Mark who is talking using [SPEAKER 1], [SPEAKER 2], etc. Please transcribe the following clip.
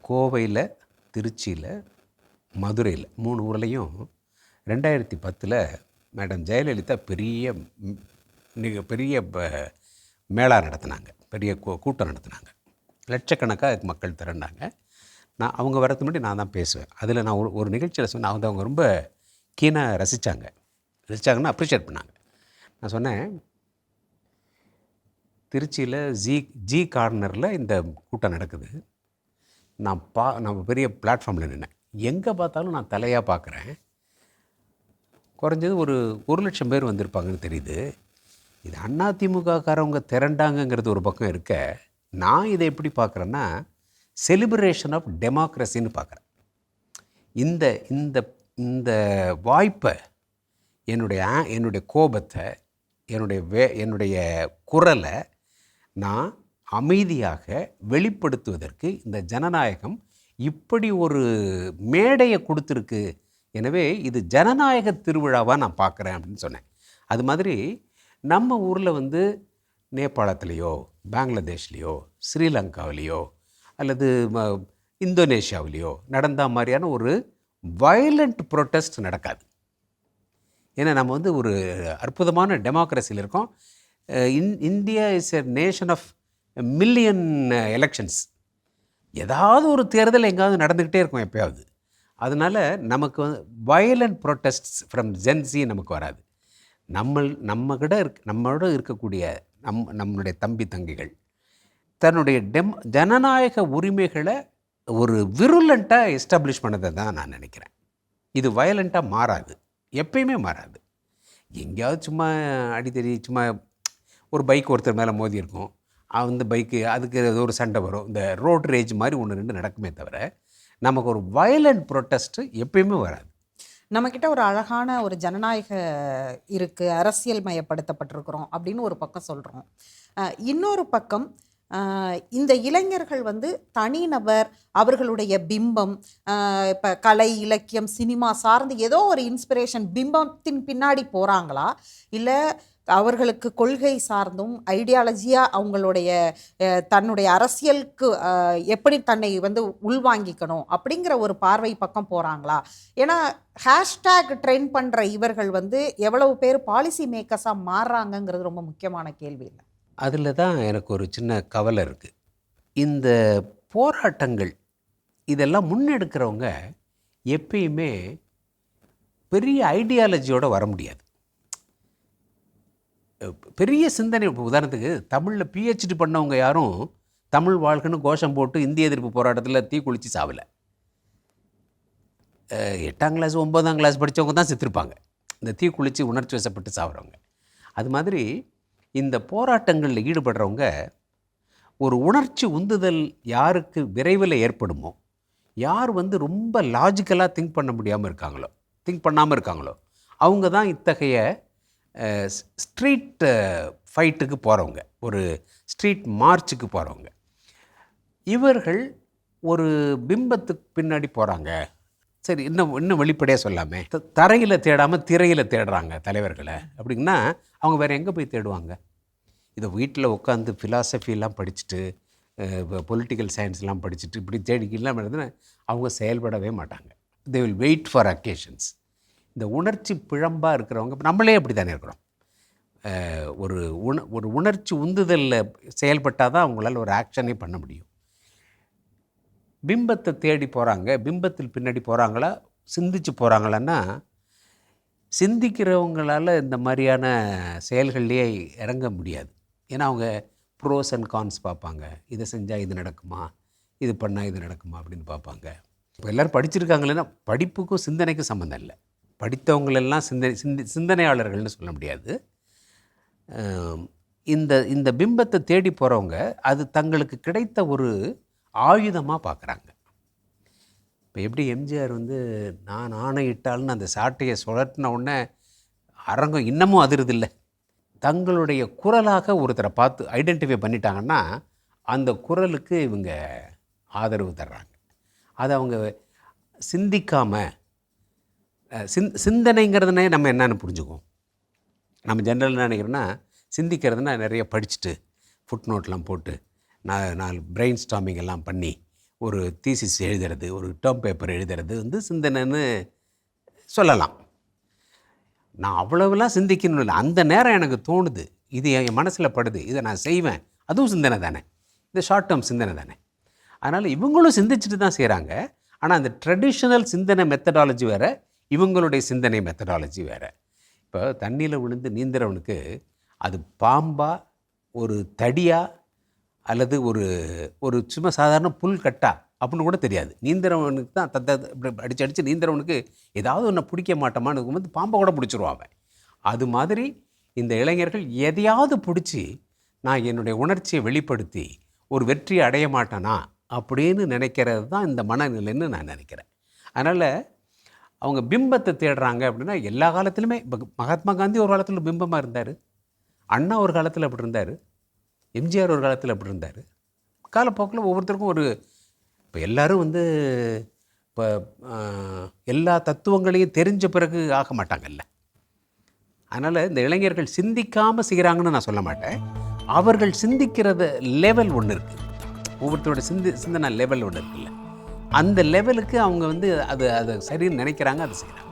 [SPEAKER 1] கோவையில், திருச்சியில், மதுரையில் 3 ஊர்லேயும் 2010 மேடம் ஜெயலலிதா பெரிய பெரிய மேளா நடத்தினாங்க. பெரிய கூட்டம் நடத்தினாங்க. லட்சக்கணக்காக மக்கள் திரண்டாங்க. அவங்க வரதுக்கு முன்னாடி நான் தான் பேசுவேன். அதில் நான் ஒரு நிகழ்ச்சியில் சொன்னேன். அவங்க ரொம்ப கீனாக ரசித்தாங்கன்னா அப்ரிஷியேட் பண்ணாங்க. நான் சொன்னேன், திருச்சியில் ஜி கார்னரில் இந்த கூட்டம் நடக்குது. நான் பெரிய பிளாட்ஃபார்மில் நின்னேன். எங்கே பார்த்தாலும் நான் தலையாக பார்க்குறேன். குறைஞ்சது ஒரு 1,00,000 பேர் வந்திருப்பாங்கன்னு தெரியுது. இது அதிமுககாரவங்க திரண்டாங்கங்கிறது ஒரு பக்கம் இருக்க, நான் இதை எப்படி பார்க்குறேன்னா செலிப்ரேஷன் ஆஃப் டெமோக்ரஸின்னு பார்க்குறேன். இந்த இந்த இந்த வாய்ப்பை, என்னுடைய கோபத்தை, என்னுடைய குரலை நான் அமைதியாக வெளிப்படுத்துவதற்கு இந்த ஜனநாயகம் இப்படி ஒரு மேடையை கொடுத்துருக்கு. எனவே இது ஜனநாயக திருவிழாவாக நான் பார்க்குறேன் அப்படின்னு சொன்னேன். அது மாதிரி நம்ம ஊரில் நேபாளத்துலேயோ, பெங்களாதேஷ்லேயோ, ஸ்ரீலங்காவிலேயோ அல்லது இந்தோனேஷியாவிலேயோ நடந்த மாதிரியான ஒரு வயலண்ட் ப்ரொட்டஸ்ட் நடக்காது. ஏன்னா நம்ம ஒரு அற்புதமான டெமோக்ரஸியில் இருக்கோம். India is a nation of million elections. ஏதாவது ஒரு தேர்தல் எங்காவது நடந்துக்கிட்டே இருக்கும் எப்போயாவது. அதனால் நமக்கு வயலண்ட் ப்ரொட்டஸ்ட்ஸ் ஃப்ரம் ஜென்சி நமக்கு வராது. நம்மளோட இருக்கக்கூடிய நம்மளுடைய தம்பி தங்கிகள் தன்னுடைய ஜனநாயக உரிமைகளை ஒரு விருலண்ட்டாக எஸ்டாப்ளிஷ் பண்ணதை தான் நான் நினைக்கிறேன். இது வயலண்ட்டாக மாறாது, எப்பயுமே மாறாது. எங்கேயாவது சும்மா அடித்தடி, சும்மா ஒரு பைக் ஒருத்தர் மேலே மோதி இருக்கும், அந்த பைக்கு அதுக்கு ஏதோ ஒரு சண்டை வரும், இந்த ரோட் ரேஜ் மாதிரி 1-2 நடக்குமே தவிர நமக்கு ஒரு வயலண்ட் ப்ரொட்டஸ்ட்டு எப்பயுமே வராது.
[SPEAKER 2] நம்மக்கிட்ட ஒரு அழகான ஒரு ஜனநாயக இருக்குது, அரசியல் மயப்படுத்தப்பட்டிருக்கிறோம் அப்படின்னு ஒரு பக்கம் சொல்கிறோம். இன்னொரு பக்கம் இந்த இளைஞர்கள் தனிநபர், அவர்களுடைய பிம்பம், இப்போ கலை, இலக்கியம், சினிமா சார்ந்து ஏதோ ஒரு இன்ஸ்பிரேஷன் பிம்பத்தின் பின்னாடி போகிறாங்களா, இல்லை அவர்களுக்கு கொள்கை சார்ந்தும் ஐடியாலஜியாக அவங்களுடைய தன்னுடைய அரசியலுக்கு எப்படி தன்னை உள்வாங்கிக்கணும் அப்படிங்கிற ஒரு பார்வை பக்கம் போகிறாங்களா? ஏன்னா ஹேஷ்டேக் ட்ரெண்ட் பண்ணுற இவர்கள் எவ்வளவு பேர் பாலிசி மேக்கர்ஸாக மாறுறாங்கங்கிறது ரொம்ப முக்கியமான கேள்வி. இல்லை,
[SPEAKER 1] அதில் தான் எனக்கு ஒரு சின்ன கவலை இருக்குது. இந்த போராட்டங்கள் இதெல்லாம் முன்னெடுக்கிறவங்க எப்பயுமே பெரிய ஐடியாலஜியோடு வர முடியாது. பெரிய சிந்தனை. உதாரணத்துக்கு தமிழில் பிஹெச்டி பண்ணவங்க யாரும் தமிழ் வாழ்க்கைன்னு கோஷம் போட்டு இந்திய எதிர்ப்பு போராட்டத்தில் தீக்குளித்து சாவலை. 8ஆம் கிளாஸ் 9ஆம் கிளாஸ் படித்தவங்க தான் செத்துருப்பாங்க, இந்த தீக்குளித்து உணர்ச்சி வசப்பட்டு சாவுறவங்க. அது மாதிரி இந்த போராட்டங்களில் ஈடுபடுறவங்க ஒரு உணர்ச்சி உந்துதல் யாருக்கு விரைவில் ஏற்படுமோ, யார் ரொம்ப லாஜிக்கலாக திங்க் பண்ணாமல் இருக்காங்களோ அவங்க தான் இத்தகைய ஸ்ட்ரீட் ஃபைட்டுக்கு போகிறவங்க, ஒரு ஸ்ட்ரீட் மார்ச்சுக்கு போகிறவங்க. இவர்கள் ஒரு பிம்பத்துக்கு பின்னாடி போகிறாங்க. சரி, இன்னும் வெளிப்படையாக சொல்லாமே, தரையில் தேடாமல் திரையில் தேடுறாங்க தலைவர்களை அப்படின்னா அவங்க வேறு எங்கே போய் தேடுவாங்க? இதை வீட்டில் உட்காந்து ஃபிலாசபிலாம் படிச்சுட்டு, பொலிட்டிக்கல் சயின்ஸ்லாம் படிச்சுட்டு இப்படி தேடிக்கலாம் இருந்ததுன்னா அவங்க செயல்படவே மாட்டாங்க. They will wait for occasions. இந்த உணர்ச்சி பிழம்பாக இருக்கிறவங்க நம்மளே அப்படி தானே இருக்கிறோம். ஒரு உணர்ச்சி உந்துதலில் செயல்பட்டால் தான் அவங்களால ஒரு ஆக்ஷனே பண்ண முடியும். பிம்பத்தை தேடி போகிறாங்க, பிம்பத்தில் பின்னாடி போகிறாங்களா, சிந்திச்சு போகிறாங்களான்னா, சிந்திக்கிறவங்களால் இந்த மாதிரியான செயல்கள்லேயே இறங்க முடியாது. ஏன்னா அவங்க ப்ரோஸ் அண்ட் கான்ஸ் பார்ப்பாங்க. இதை செஞ்சால் இது நடக்குமா, இது பண்ணால் இது நடக்குமா அப்படின்னு பார்ப்பாங்க. இப்போ எல்லோரும் படிச்சிருக்காங்களேன்னா படிப்புக்கும் சிந்தனைக்கும் சம்மந்தம் இல்லை. படித்தவங்களெல்லாம் சிந்தனையாளர்கள்னு சொல்ல முடியாது. இந்த பிம்பத்தை தேடி போகிறவங்க அது தங்களுக்கு கிடைத்த ஒரு ஆயுதமாக பார்க்குறாங்க. இப்போ எப்படி எம்ஜிஆர் நான் ஆணையிட்டால்னு அந்த சாட்டையை சுழற்றின உடனே அரங்கம் இன்னமும் அதிருதில்லை. தங்களுடைய குரலாக ஒருத்தரை பார்த்து ஐடென்டிஃபை பண்ணிட்டாங்கன்னா அந்த குரலுக்கு இவங்க ஆதரவு தர்றாங்க. அதை அவங்க சிந்திக்காமல், சிந்தனைங்கிறதுனே நம்ம என்னென்னு புரிஞ்சுக்குவோம். நம்ம ஜென்ரல் என்ன நினைக்கிறோன்னா, சிந்திக்கிறதுனா நிறைய படிச்சுட்டு ஃபுட் நோட்லாம் போட்டு 4 பிரெயின் ஸ்டாமிங் எல்லாம் பண்ணி ஒரு தீசிஸ் எழுதுறது, ஒரு டேர்ம் பேப்பர் எழுதுறது வந்து சிந்தனைன்னு சொல்லலாம். நான் அவ்வளவுலாம் சிந்திக்கணும் இல்லை, அந்த நேரம் எனக்கு தோணுது, இது என் மனசில் படுது, இதை நான் செய்வேன், அதுவும் சிந்தனை தானே, இந்த ஷார்ட் டேர்ம் சிந்தனை தானே. அதனால் இவங்களும் சிந்திச்சுட்டு தான் செய்கிறாங்க. ஆனால் அந்த ட்ரெடிஷ்னல் சிந்தனை மெத்தடாலஜி வேறு, இவங்களுடைய சிந்தனை மெத்தடாலஜி வேறு. இப்போ தண்ணியில் விழுந்து நீந்துறவனுக்கு அது பாம்பா, ஒரு தடியா, அல்லது ஒரு ஒரு சும்மா சாதாரண புல் கட்டா அப்படின்னு கூட தெரியாது. நீந்துறவனுக்கு தான் இப்படி அடித்து நீந்துறவனுக்கு ஏதாவது ஒன்று பிடிக்க மாட்டோமான்னு இருக்கும்போது பாம்பை கூட பிடிச்சிருவான் அவன். அது மாதிரி இந்த இளைஞர்கள் எதையாவது பிடிச்சி நான் என்னுடைய உணர்ச்சியை வெளிப்படுத்தி ஒரு வெற்றியை அடைய மாட்டேனா அப்படின்னு நினைக்கிறது தான் இந்த மனநிலைன்னு நான் நினைக்கிறேன். அதனால் அவங்க பிம்பத்தை தேடுறாங்க அப்படின்னா எல்லா காலத்துலையுமே. இப்போ மகாத்மா காந்தி ஒரு காலத்தில் பிம்பமாக இருந்தார், அண்ணா ஒரு காலத்தில் அப்படி இருந்தார், எம்ஜிஆர் ஒரு காலத்தில் அப்படி இருந்தார். காலப்போக்கில் ஒவ்வொருத்தருக்கும் ஒரு, இப்போ எல்லோரும் வந்து இப்போ எல்லா தத்துவங்களையும் தெரிஞ்ச பிறகு ஆக மாட்டாங்கல்ல. அதனால் இந்த இளைஞர்கள் சிந்திக்காமல் செய்கிறாங்கன்னு நான் சொல்ல மாட்டேன். அவர்கள் சிந்திக்கிறது லெவல் ஒன்று இருக்குது, ஒவ்வொருத்தரோட சிந்தனை லெவல் ஒன்று இருக்குல்ல, அந்த லெவலுக்கு அவங்க வந்து அதை சரின்னு நினைக்கிறாங்க, அதை செய்கிறாங்க.